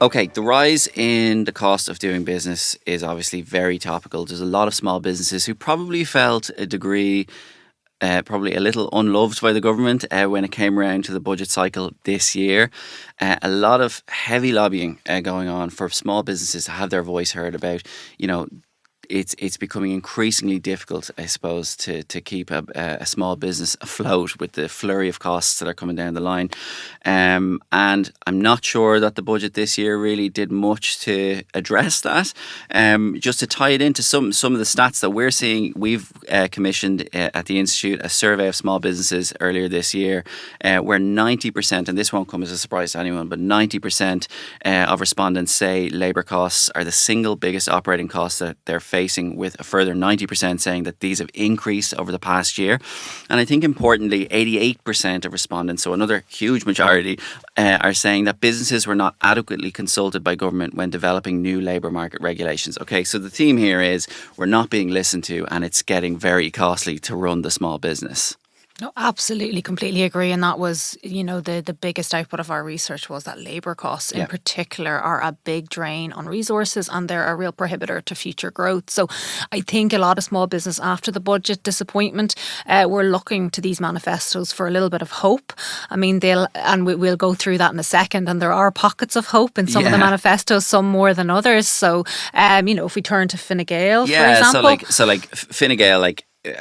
Okay, the rise in the cost of doing business is obviously very topical. There's a lot of small businesses who probably felt a degree, probably a little unloved by the government when it came around to the budget cycle this year. A lot of heavy lobbying going on for small businesses to have their voice heard about, you know, it's becoming increasingly difficult, I suppose, to keep a small business afloat with the flurry of costs that are coming down the line. And I'm not sure that the budget this year really did much to address that. Just to tie it into some of the stats that we're seeing, we've commissioned at the Institute a survey of small businesses earlier this year, where 90%, and this won't come as a surprise to anyone, but 90% of respondents say labour costs are the single biggest operating costs that they're facing, with a further 90% saying that these have increased over the past year. And I think importantly, 88% of respondents, so another huge majority, are saying that businesses were not adequately consulted by government when developing new labour market regulations. Okay, so the theme here is we're not being listened to, and it's getting very costly to run the small business. No, absolutely, completely agree. And that was, the biggest output of our research was that labour costs in particular are a big drain on resources, and they're a real prohibitor to future growth. So I think a lot of small business after the budget disappointment were looking to these manifestos for a little bit of hope. I mean, we'll go through that in a second, and there are pockets of hope in some of the manifestos, some more than others. So, if we turn to Fine Gael, for example. So like Fine Gael,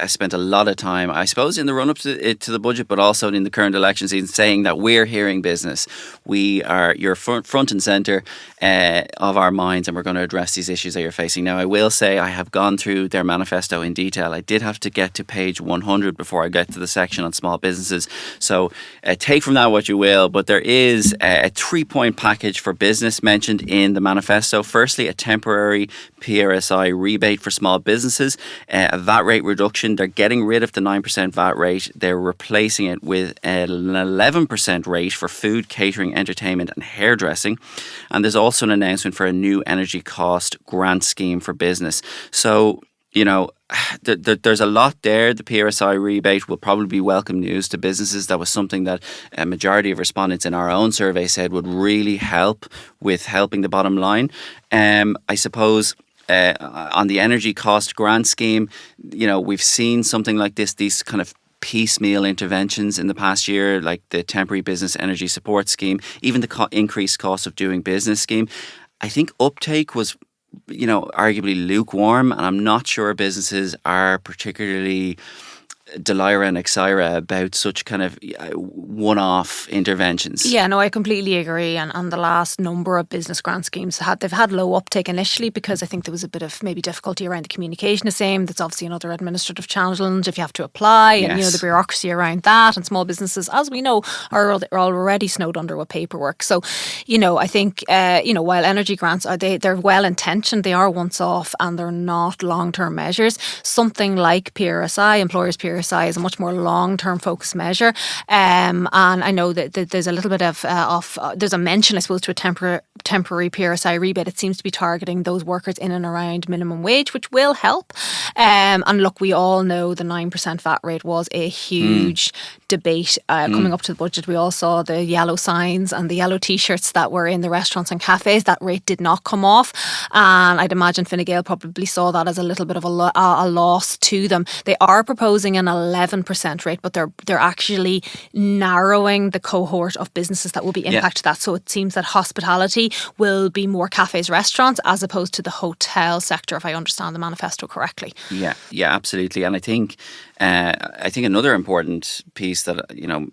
I spent a lot of time, I suppose, in the run-up to the budget, but also in the current election season, saying that we're hearing business. You're front and centre of our minds, and we're going to address these issues that you're facing. Now, I will say I have gone through their manifesto in detail. I did have to get to page 100 before I get to the section on small businesses. So take from that what you will, but there is a 3-point package for business mentioned in the manifesto. Firstly, a temporary PRSI rebate for small businesses, a VAT rate reduction. They're getting rid of the 9% VAT rate. They're replacing it with an 11% rate for food, catering, entertainment and hairdressing. And there's also an announcement for a new energy cost grant scheme for business. So, there's a lot there. The PRSI rebate will probably be welcome news to businesses. That was something that a majority of respondents in our own survey said would really help with helping the bottom line. I suppose on the energy cost grant scheme, we've seen something like this, these kind of piecemeal interventions in the past year, like the temporary business energy support scheme, even the increased cost of doing business scheme. I think uptake was, arguably lukewarm, and I'm not sure businesses are particularly Delira and Exira about such kind of one-off interventions. Yeah, no, I completely agree. And the last number of business grant schemes they've had low uptake initially, because I think there was a bit of maybe difficulty around the communication the same. That's obviously another administrative challenge if you have to apply, and the bureaucracy around that. And small businesses, as we know, are already snowed under with paperwork. So, I think while energy grants they're well intentioned, they are once off and they're not long term measures. Something like PRSI, employers PRSI, is a much more long-term focused measure, and I know that there's a little bit of there's a mention, I suppose, to a temporary PRSI rebate. It seems to be targeting those workers in and around minimum wage, which will help. And look, we all know the 9% VAT rate was a huge debate coming up to the budget. We all saw the yellow signs and the yellow T-shirts that were in the restaurants and cafes. That rate did not come off, and I'd imagine Fine Gael probably saw that as a little bit of a loss to them. They are proposing an 11% rate, but they're actually narrowing the cohort of businesses that will be impacted that. So it seems that hospitality will be more cafes, restaurants, as opposed to the hotel sector, if I understand the manifesto correctly. Yeah, absolutely. And I think another important piece that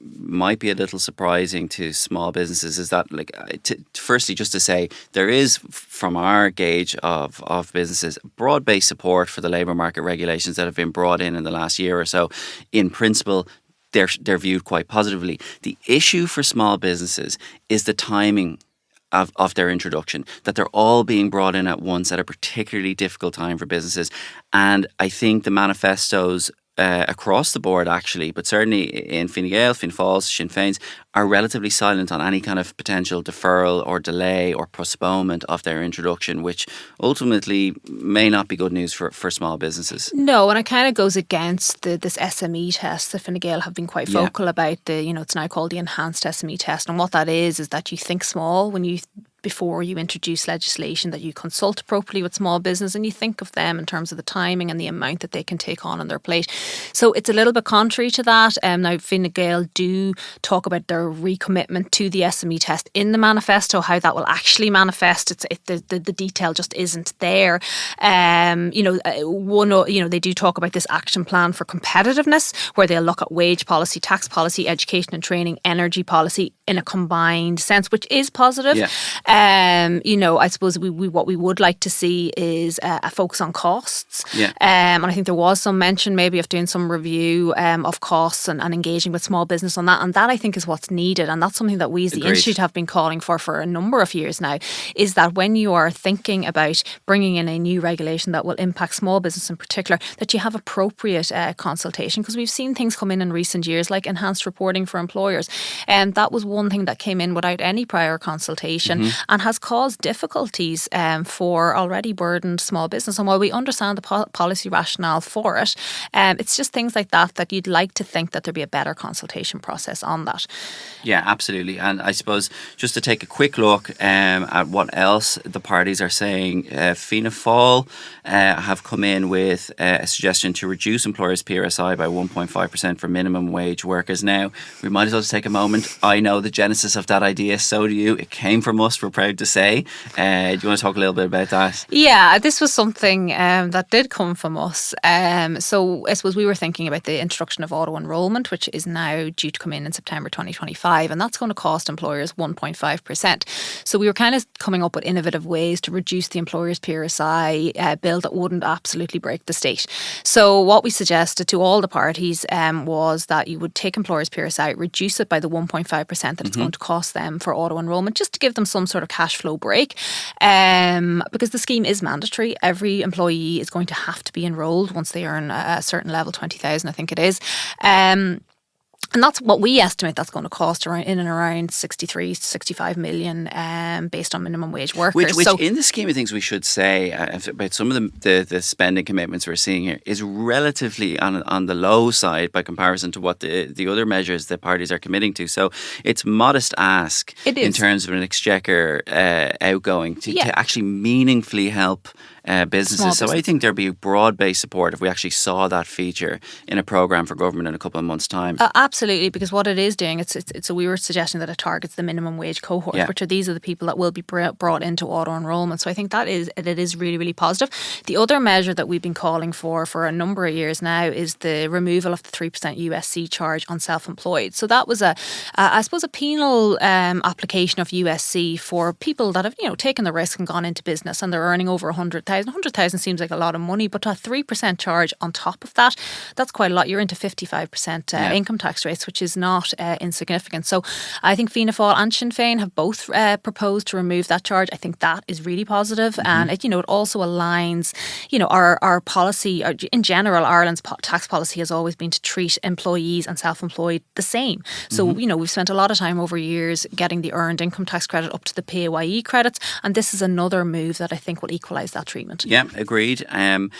might be a little surprising to small businesses is that, firstly, just to say, there is, from our gauge of businesses, broad-based support for the labour market regulations that have been brought in the last year or so. In principle, they're viewed quite positively. The issue for small businesses is the timing of their introduction, that they're all being brought in at once at a particularly difficult time for businesses. And I think the manifestos across the board, actually, but certainly in Fine Gael, Fianna Fáil's, Sinn Féin's, are relatively silent on any kind of potential deferral or delay or postponement of their introduction, which ultimately may not be good news for small businesses. No, and it kind of goes against this SME test that Fine Gael have been quite vocal about. It's now called the Enhanced SME test. And what that is that you think small when you before you introduce legislation, that you consult appropriately with small business and you think of them in terms of the timing and the amount that they can take on their plate. So it's a little bit contrary to that. Now, Fine Gael do talk about their recommitment to the SME test in the manifesto. How that will actually manifest, the detail just isn't there. They do talk about this action plan for competitiveness, where they'll look at wage policy, tax policy, education and training, energy policy in a combined sense, which is positive. Yeah. I suppose what we would like to see is a focus on costs. Yeah. And I think there was some mention maybe of doing some review of costs and engaging with small business on that. And that, I think, is what's needed. And that's something that we as the Institute have been calling for a number of years now, is that when you are thinking about bringing in a new regulation that will impact small business in particular, that you have appropriate consultation, because we've seen things come in recent years like enhanced reporting for employers. And that was one thing that came in without any prior consultation and has caused difficulties for already burdened small business. And while we understand the policy rationale for it, it's just things like that you'd like to think that there'd be a better consultation process on that. Yeah, absolutely. And I suppose just to take a quick look at what else the parties are saying, Fianna Fáil have come in with a suggestion to reduce employers' PRSI by 1.5% for minimum wage workers. Now, we might as well just take a moment. I know the genesis of that idea, so do you. It came from us, we're proud to say. Do you want to talk a little bit about that? Yeah, this was something that did come from us. So I suppose we were thinking about the introduction of auto-enrolment, which is now due to come in September 2025, and that's going to cost employers 1.5%. So we were kind of coming up with innovative ways to reduce the employers' PRSI bill that wouldn't absolutely break the state. So what we suggested to all the parties was that you would take employers' PRSI, reduce it by the 1.5% that it's going to cost them for auto-enrolment, just to give them some sort of cash flow break. Because the scheme is mandatory. Every employee is going to have to be enrolled once they earn a certain level, 20,000 I think it is. And that's what we estimate that's going to cost around 63, 65 million based on minimum wage workers. Which in the scheme of things, we should say about some of the spending commitments we're seeing here is relatively on the low side by comparison to what the other measures the parties are committing to. So it's modest ask in terms of an exchequer outgoing to actually meaningfully help businesses. So I think there'd be broad-based support if we actually saw that feature in a programme for government in a couple of months' time. Absolutely, because what it is doing, so we were suggesting that it targets the minimum wage cohort, these are the people that will be brought into auto-enrolment. So I think it is really, really positive. The other measure that we've been calling for a number of years now is the removal of the 3% USC charge on self-employed. So that was I suppose a penal application of USC for people that have taken the risk and gone into business and they're earning over 100,000. 100,000 seems like a lot of money, but a 3% charge on top of that, that's quite a lot. You're into 55% income tax rates, which is not insignificant. So I think Fianna Fáil and Sinn Féin have both proposed to remove that charge. I think that is really positive. And it also aligns, our policy, in general, Ireland's tax policy has always been to treat employees and self-employed the same. So, we've spent a lot of time over years getting the earned income tax credit up to the PAYE credits. And this is another move that I think will equalise that treatment. Yeah, agreed. And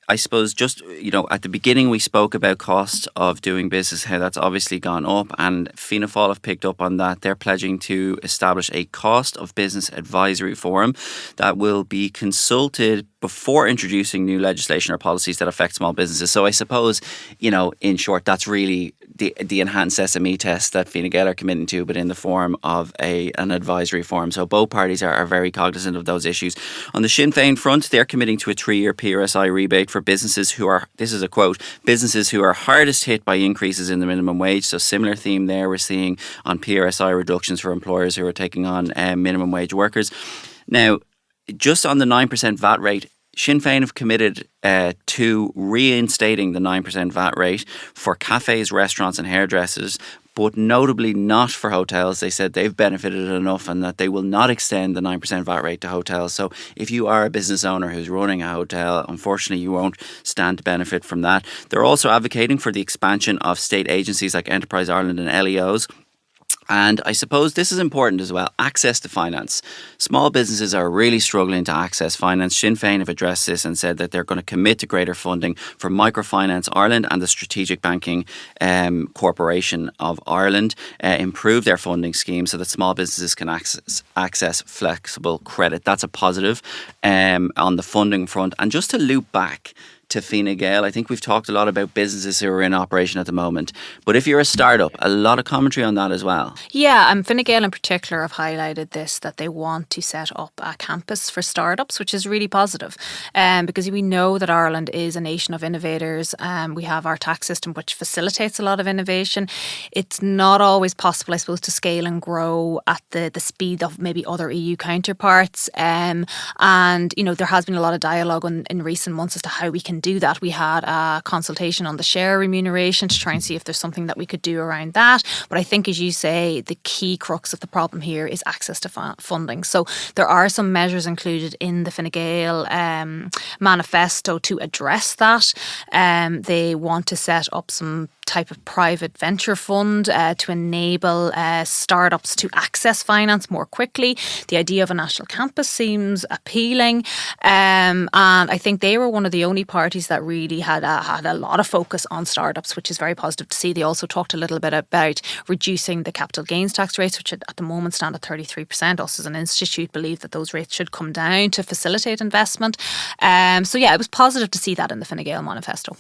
I suppose just, at the beginning we spoke about cost of doing business, how that's obviously gone up, and Fianna Fáil have picked up on that. They're pledging to establish a cost of business advisory forum that will be consulted before introducing new legislation or policies that affect small businesses. So I suppose, in short, that's really the enhanced SME test that Fine Gael are committing to, but in the form of an advisory forum. So both parties are very cognizant of those issues. On the Sinn Féin front, they're committing to a 3-year PRSI rebate for businesses who are, this is a quote, businesses who are hardest hit by increases in the minimum wage. So similar theme there we're seeing on PRSI reductions for employers who are taking on minimum wage workers. Now, just on the 9% VAT rate, Sinn Féin have committed to reinstating the 9% VAT rate for cafes, restaurants and hairdressers, but notably not for hotels. They said they've benefited enough and that they will not extend the 9% VAT rate to hotels. So if you are a business owner who's running a hotel, unfortunately you won't stand to benefit from that. They're also advocating for the expansion of state agencies like Enterprise Ireland and LEOs. And I suppose this is important as well, access to finance. Small businesses are really struggling to access finance. Sinn Féin have addressed this and said that they're going to commit to greater funding for Microfinance Ireland and the Strategic Banking Corporation of Ireland, improve their funding scheme so that small businesses can access flexible credit. That's a positive on the funding front. And just to loop back to Fine Gael, I think we've talked a lot about businesses who are in operation at the moment. But if you're a startup, a lot of commentary on that as well. Yeah, and Fine Gael in particular have highlighted this, that they want to set up a campus for startups, which is really positive, because we know that Ireland is a nation of innovators. We have our tax system, which facilitates a lot of innovation. It's not always possible, I suppose, to scale and grow at the speed of maybe other EU counterparts. And, there has been a lot of dialogue in recent months as to how we can do that. We had a consultation on the share remuneration to try and see if there's something that we could do around that. But I think, as you say, the key crux of the problem here is access to funding. So there are some measures included in the Fine Gael manifesto to address that. They want to set up some type of private venture fund to enable startups to access finance more quickly. The idea of a national campus seems appealing, and I think they were one of the only parties that really had a lot of focus on startups, which is very positive to see. They also talked a little bit about reducing the capital gains tax rates, which at the moment stand at 33%. Us as an institute believe that those rates should come down to facilitate investment. So yeah, it was positive to see that in the Fine Gael manifesto.